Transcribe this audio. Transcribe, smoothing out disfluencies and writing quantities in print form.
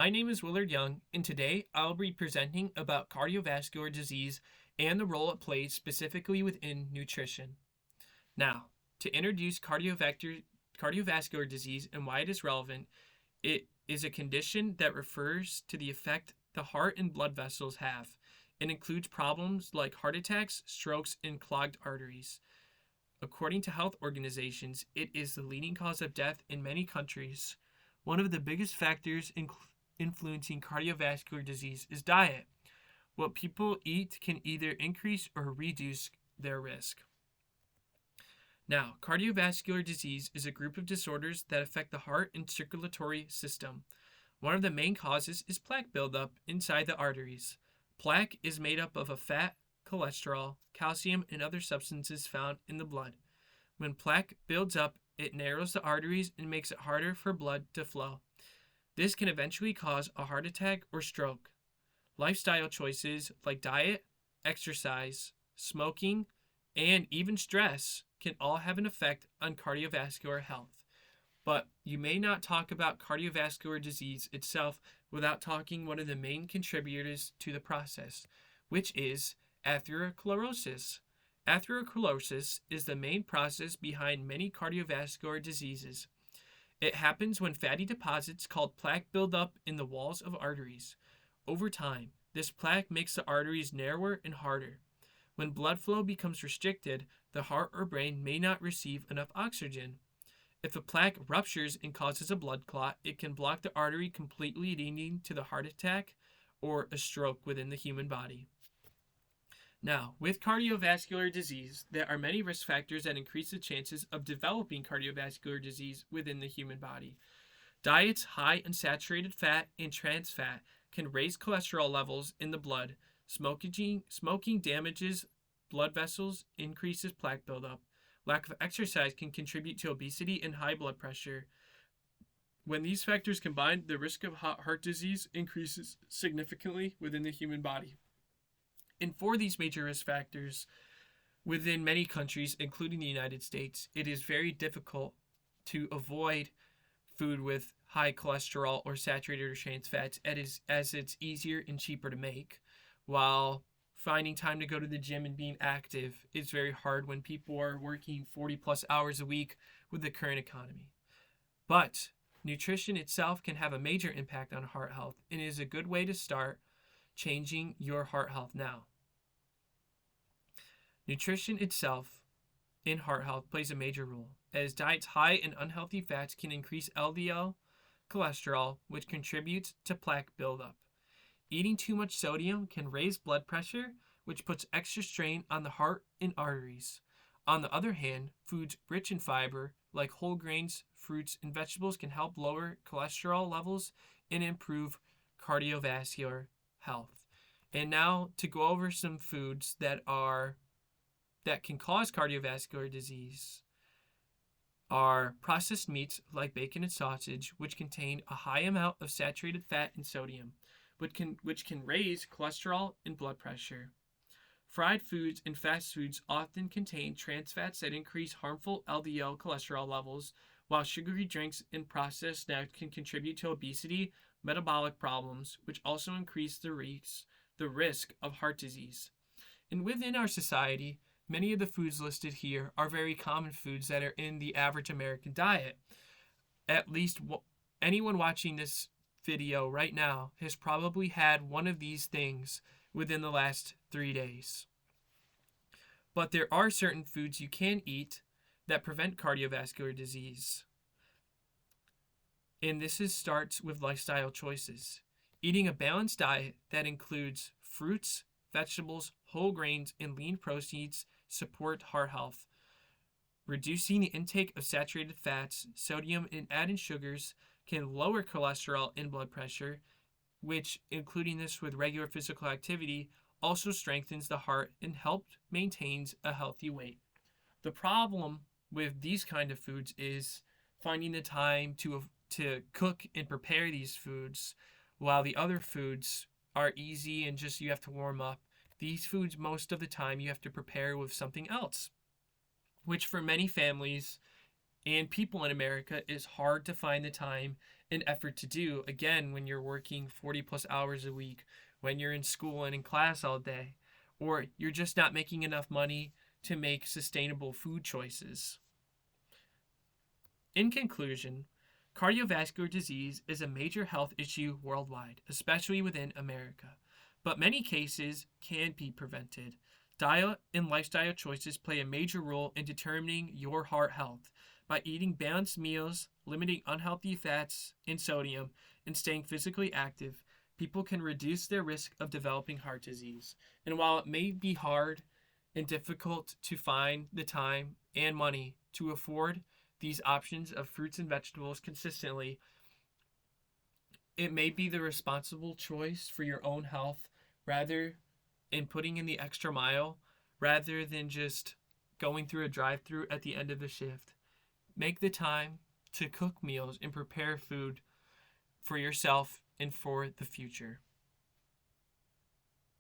My name is Willard Young, and today I'll be presenting about cardiovascular disease and the role it plays specifically within nutrition. Now, to introduce cardiovascular disease and why it is relevant, it is a condition that refers to the effect the heart and blood vessels have. It includes problems like heart attacks, strokes, and clogged arteries. According to health organizations, it is the leading cause of death in many countries. One of the biggest factors influencing cardiovascular disease is diet. What people eat can either increase or reduce their risk. Now, cardiovascular disease is a group of disorders that affect the heart and circulatory system. One of the main causes is plaque buildup inside the arteries. Plaque is made up of a fat, cholesterol, calcium, and other substances found in the blood. When plaque builds up, it narrows the arteries and makes it harder for blood to flow. This can eventually cause a heart attack or stroke. Lifestyle choices like diet, exercise, smoking, and even stress can all have an effect on cardiovascular health. But you may not talk about cardiovascular disease itself without talking one of the main contributors to the process, which is atherosclerosis. Atherosclerosis is the main process behind many cardiovascular diseases. It happens when fatty deposits called plaque build up in the walls of arteries. Over time, this plaque makes the arteries narrower and harder. When blood flow becomes restricted, the heart or brain may not receive enough oxygen. If a plaque ruptures and causes a blood clot, it can block the artery completely, leading to the heart attack or a stroke within the human body. Now, with cardiovascular disease, there are many risk factors that increase the chances of developing cardiovascular disease within the human body. Diets high in saturated fat and trans fat can raise cholesterol levels in the blood. Smoking damages blood vessels, increases plaque buildup. Lack of exercise can contribute to obesity and high blood pressure. When these factors combine, the risk of heart disease increases significantly within the human body. And for these major risk factors, within many countries, including the United States, it is very difficult to avoid food with high cholesterol or saturated or trans fats as it's easier and cheaper to make, while finding time to go to the gym and being active is very hard when people are working 40 plus hours a week with the current economy. But nutrition itself can have a major impact on heart health and is a good way to start changing your heart health now. Nutrition itself in heart health plays a major role, as diets high in unhealthy fats can increase LDL cholesterol, which contributes to plaque buildup. Eating too much sodium can raise blood pressure, which puts extra strain on the heart and arteries. On the other hand, foods rich in fiber, like whole grains, fruits, and vegetables, can help lower cholesterol levels and improve cardiovascular health. And now to go over some foods that can cause cardiovascular disease are processed meats like bacon and sausage, which contain a high amount of saturated fat and sodium, which can raise cholesterol and blood pressure. Fried foods and fast foods often contain trans fats that increase harmful LDL cholesterol levels, while sugary drinks and processed snacks can contribute to obesity, metabolic problems, which also increase the risk of heart disease. And within our society, many of the foods listed here are very common foods that are in the average American diet. At least anyone watching this video right now has probably had one of these things within the last 3 days. But there are certain foods you can eat that prevent cardiovascular disease. And this starts with lifestyle choices. Eating a balanced diet that includes fruits, vegetables, whole grains, and lean proteins support heart health. Reducing the intake of saturated fats, sodium, and added sugars can lower cholesterol and blood pressure, which, including this with regular physical activity, also strengthens the heart and helps maintains a healthy weight. The problem with these kind of foods is finding the time to cook and prepare these foods, while the other foods are easy and just you have to warm up. These foods, most of the time, you have to prepare with something else, which for many families and people in America is hard to find the time an effort to do, again, when you're working 40 plus hours a week, when you're in school and in class all day, or you're just not making enough money to make sustainable food choices. In conclusion, cardiovascular disease is a major health issue worldwide, especially within America, but many cases can be prevented. Diet and lifestyle choices play a major role in determining your heart health. By eating balanced meals, limiting unhealthy fats and sodium, and staying physically active, people can reduce their risk of developing heart disease. And while it may be hard and difficult to find the time and money to afford these options of fruits and vegetables consistently, it may be the responsible choice for your own health rather in putting in the extra mile rather than just going through a drive-through at the end of the shift. Make the time to cook meals and prepare food for yourself and for the future.